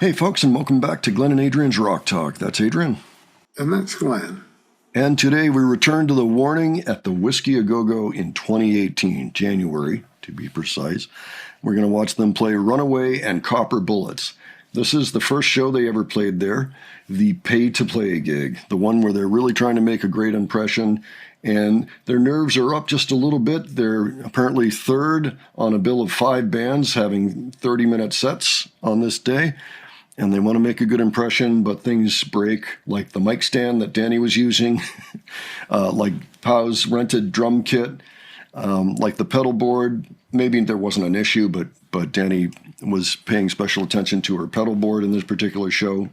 Hey folks, and welcome back to Glenn and Adrian's Rock Talk. That's Adrian. And that's Glenn. And today we return to the Warning at the Whiskey A Go-Go in 2018, January to be precise. We're going to watch them play Runaway and Copper Bullets. This is the first show they ever played there, the pay-to-play gig, the one where they're really trying to make a great impression, and their nerves are up just a little bit. They're apparently third on a bill of 5 bands having 30-minute sets on this day, and they want to make a good impression, but things break, like the mic stand that Danny was using, like Pow's rented drum kit, like the pedal board. Maybe there wasn't an issue, but Danny was paying special attention to her pedal board in this particular show,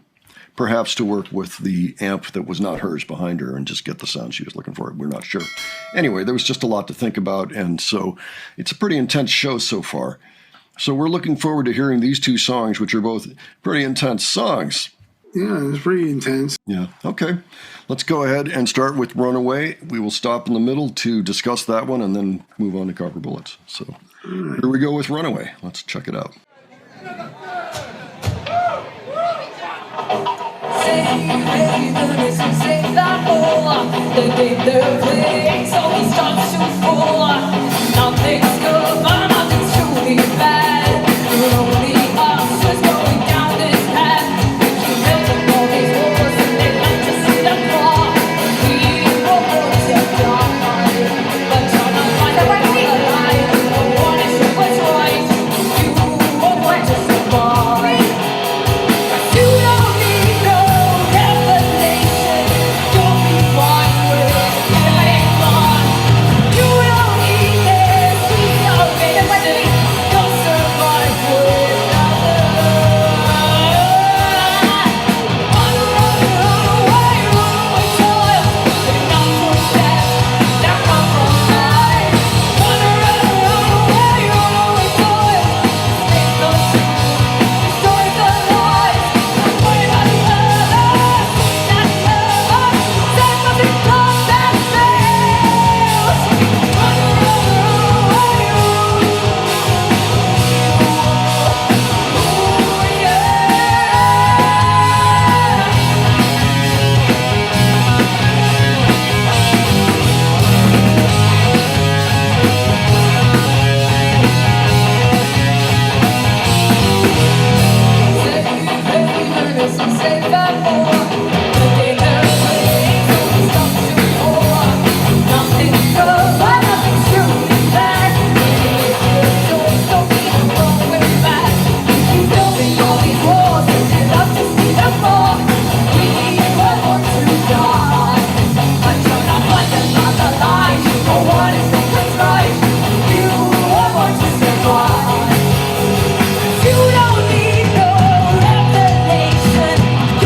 perhaps to work with the amp that was not hers behind her and just get the sound she was looking for. We're not sure. Anyway, there was just a lot to think about, and so it's a pretty intense show so far. So we're looking forward to hearing these two songs, which are both pretty intense songs. Yeah, it's pretty intense. Yeah, okay. Let's go ahead and start with Runaway. We will stop in the middle to discuss that one and then move on to Copper Bullets. So here we go with Runaway. Let's check it out. Nothing's good, but nothing's truly bad. Only us is going down this path. We keep building all these walls and they like to see them fall. We were born to die, but trying to find the right line. No one is sure what's right. You were born to survive. You don't need no revelation. You'll be fine with getting on. You don't need this salvation. You'll survive without Run away, child. They're not for death. They're not for life. Run away, child. Make no truth. Destroy the lies. Worry about the others. Not love. Say nothing comes that fails. Run away. You don't need no revelation.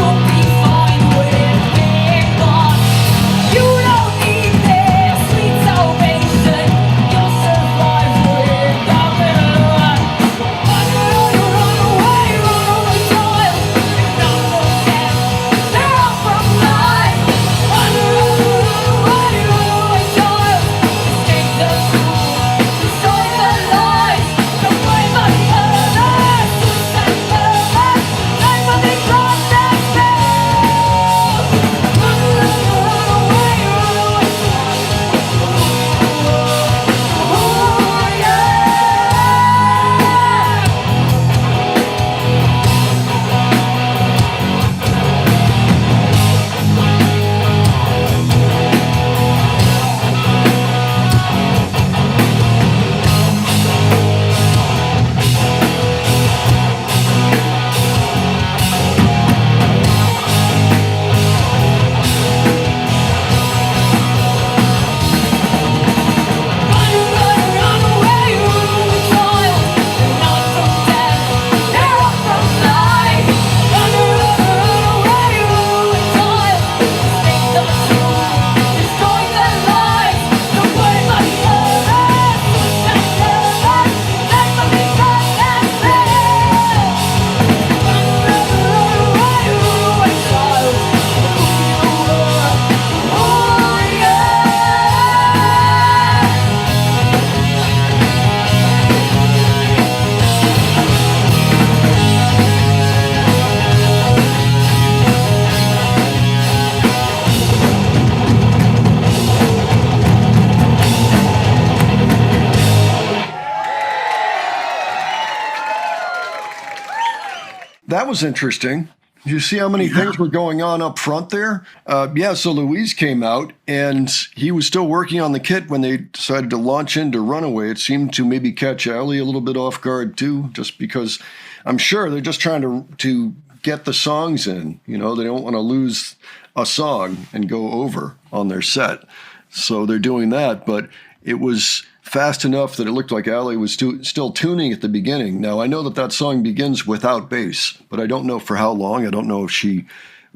That was interesting. You see how many things were going on up front there? Yeah, so Louise came out and he was still working on the kit when they decided to launch into Runaway. It seemed to maybe catch Allie a little bit off guard too, just because I'm sure they're just trying to get the songs in. You know, they don't want to lose a song and go over on their set. So they're doing that, but it was fast enough that it looked like Allie was still tuning at the beginning. Now, I know that song begins without bass, but I don't know for how long. I don't know if she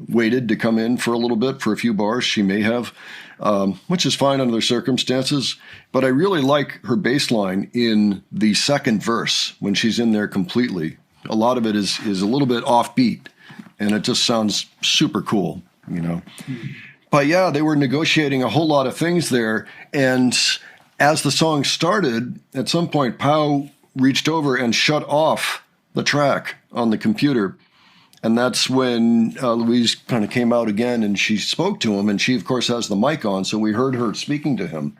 waited to come in for a little bit, for a few bars. She may have, which is fine under the circumstances. But I really like her bass line in the second verse when she's in there completely. A lot of it is a little bit offbeat, and it just sounds super cool, you know. But yeah, they were negotiating a whole lot of things there, and as the song started, at some point, Pau reached over and shut off the track on the computer. And that's when Louise kind of came out again and she spoke to him. And she, of course, has the mic on. So we heard her speaking to him.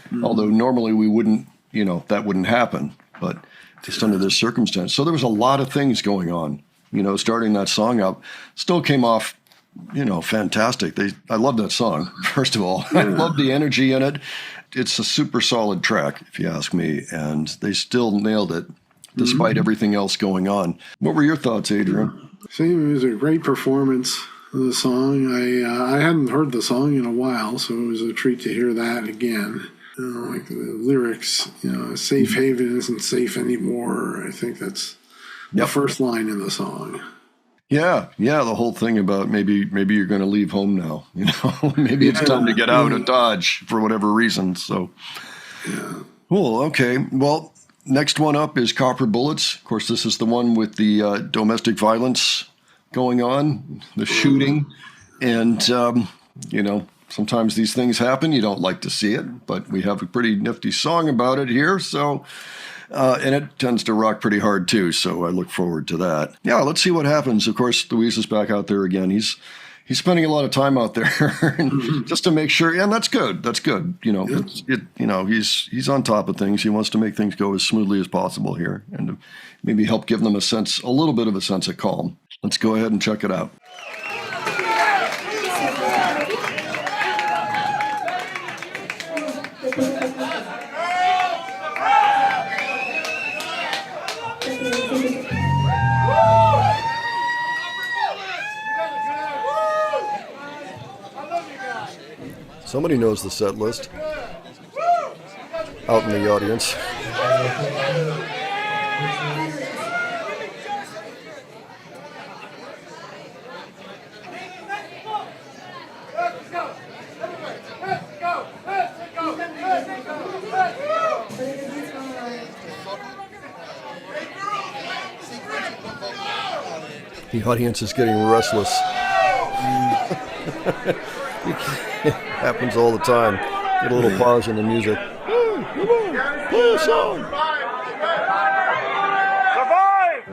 Mm-hmm. Although normally we wouldn't, you know, that wouldn't happen. But just under this circumstance. So there was a lot of things going on, you know, starting that song up. Still came off, you know, fantastic. I love that song, first of all. I love the energy in it. It's a super solid track, if you ask me, and they still nailed it despite everything else going on. What were your thoughts, Adrian? Same, it was a great performance of the song. I hadn't heard the song in a while, so it was a treat to hear that again. You know, like the lyrics, you know, safe haven isn't safe anymore. I think that's the first line in the song. Yeah, the whole thing about maybe you're going to leave home now, you know, maybe it's time to get out of Dodge for whatever reason. So, cool. Okay. Well, next one up is Copper Bullets. Of course, this is the one with the domestic violence going on, the shooting, and you know, sometimes these things happen. You don't like to see it, but we have a pretty nifty song about it here. So. And it tends to rock pretty hard too, so I look forward to that. Yeah, let's see what happens. Of course, Louise is back out there again. He's spending a lot of time out there just to make sure. And that's good. That's good. You know, you know, he's on top of things. He wants to make things go as smoothly as possible here, and to maybe help give them a little bit of a sense of calm. Let's go ahead and check it out. Somebody knows the set list out in the audience. The audience is getting restless. It happens all the time. Get a little pause in the music. Hey, come on, play a song. Survive!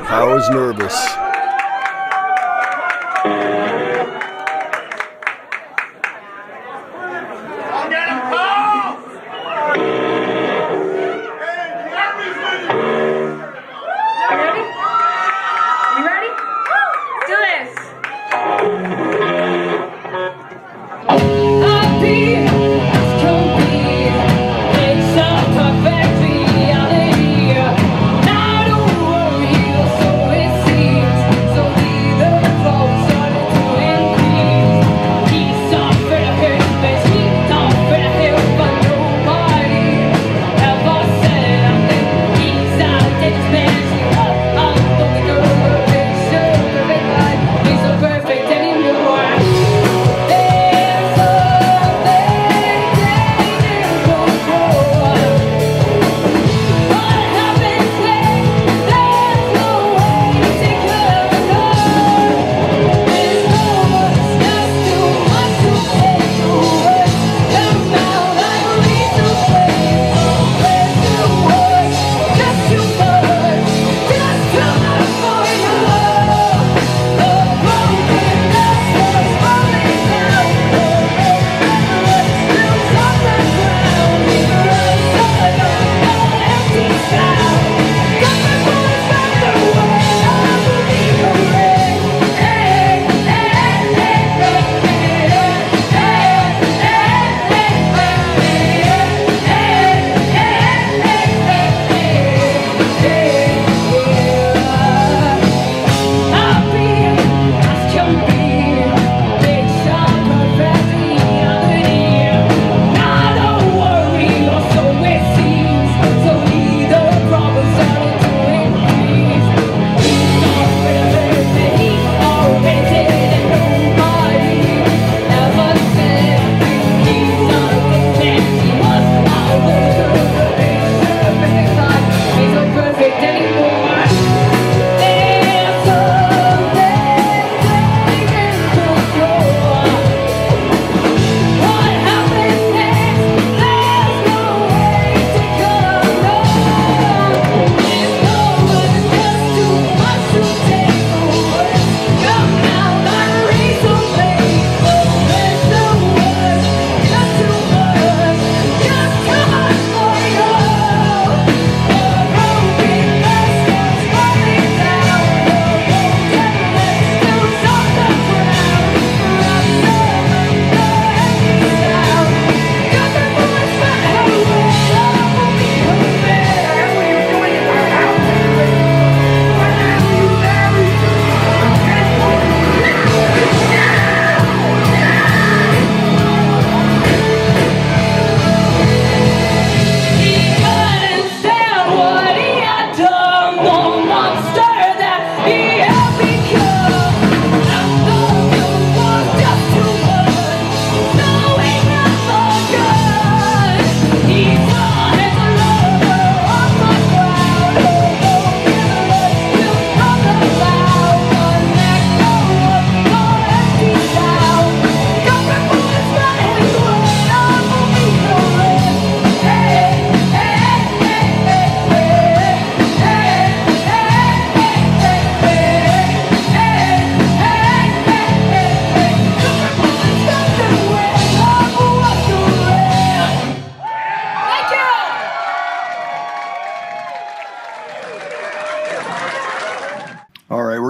I was nervous. Now I don't worry, so it seems.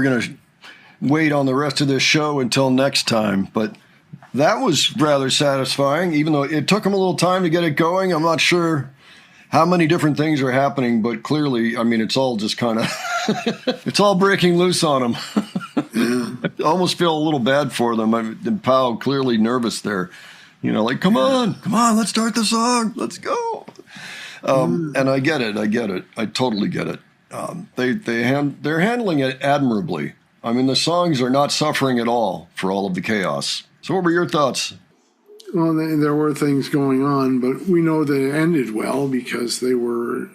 we're going to wait on the rest of this show until next time. But that was rather satisfying, even though it took them a little time to get it going. I'm not sure how many different things are happening, but clearly, I mean, it's all just kind of, it's all breaking loose on them. I almost feel a little bad for them. And Powell clearly nervous there. You know, like, come on, let's start the song. Let's go. And I get it. I totally get it. They're handling it admirably. I mean, the songs are not suffering at all for all of the chaos. So what were your thoughts? Well, there were things going on, but we know that it ended well because they were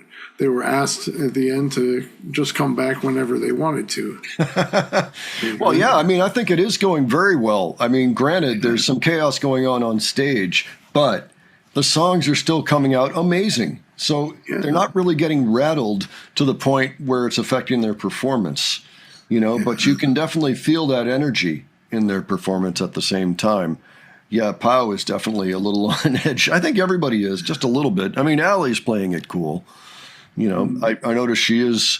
asked at the end to just come back whenever they wanted to. Well, yeah, I mean, I think it is going very well. I mean, granted, there's some chaos going on stage, but the songs are still coming out amazing. So they're not really getting rattled to the point where it's affecting their performance, you know, but you can definitely feel that energy in their performance at the same time. Yeah, Pow is definitely a little on edge. I think everybody is, just a little bit. I mean, Allie's playing it cool. You know, I noticed she is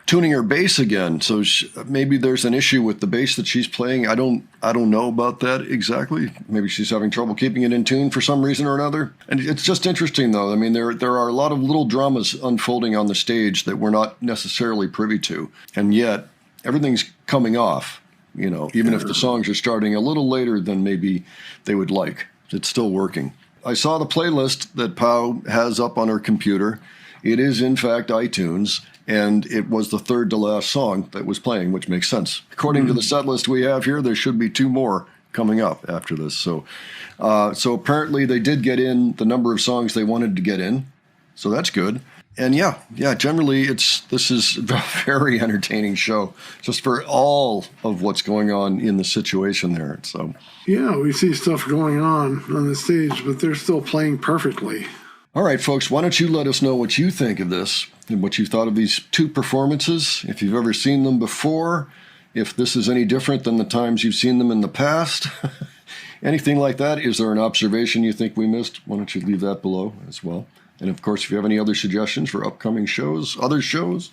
tuning her bass again. So maybe there's an issue with the bass that she's playing. I don't know about that exactly. Maybe she's having trouble keeping it in tune for some reason or another. And it's just interesting, though. I mean, there are a lot of little dramas unfolding on the stage that we're not necessarily privy to. And yet, everything's coming off. You know, even if the songs are starting a little later than maybe they would like, it's still working. I saw the playlist that Pow has up on her computer. It is, in fact, iTunes, and it was the third to last song that was playing, which makes sense. According to the set list we have here, there should be 2 more coming up after this. So apparently they did get in the number of songs they wanted to get in, so that's good. And yeah, generally this is a very entertaining show, just for all of what's going on in the situation there. So yeah, we see stuff going on the stage, but they're still playing perfectly. All right, folks, why don't you let us know what you think of this and what you thought of these 2 performances, if you've ever seen them before, if this is any different than the times you've seen them in the past, anything like that. Is there an observation you think we missed? Why don't you leave that below as well? And of course, if you have any other suggestions for upcoming shows, other shows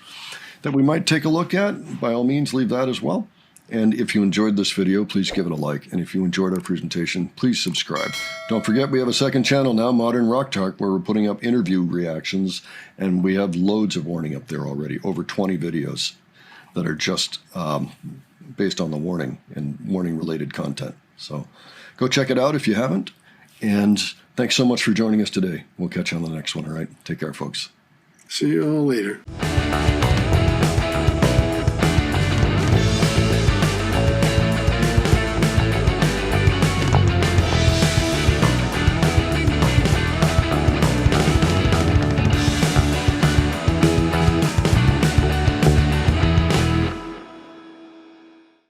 that we might take a look at, by all means, leave that as well. And if you enjoyed this video, please give it a like. And if you enjoyed our presentation, please subscribe. Don't forget, we have a second channel now, Modern Rock Talk, where we're putting up interview reactions. And we have loads of warning up there already, over 20 videos that are just based on the warning and warning-related content. So go check it out if you haven't. And thanks so much for joining us today. We'll catch you on the next one, all right? Take care, folks. See you all later.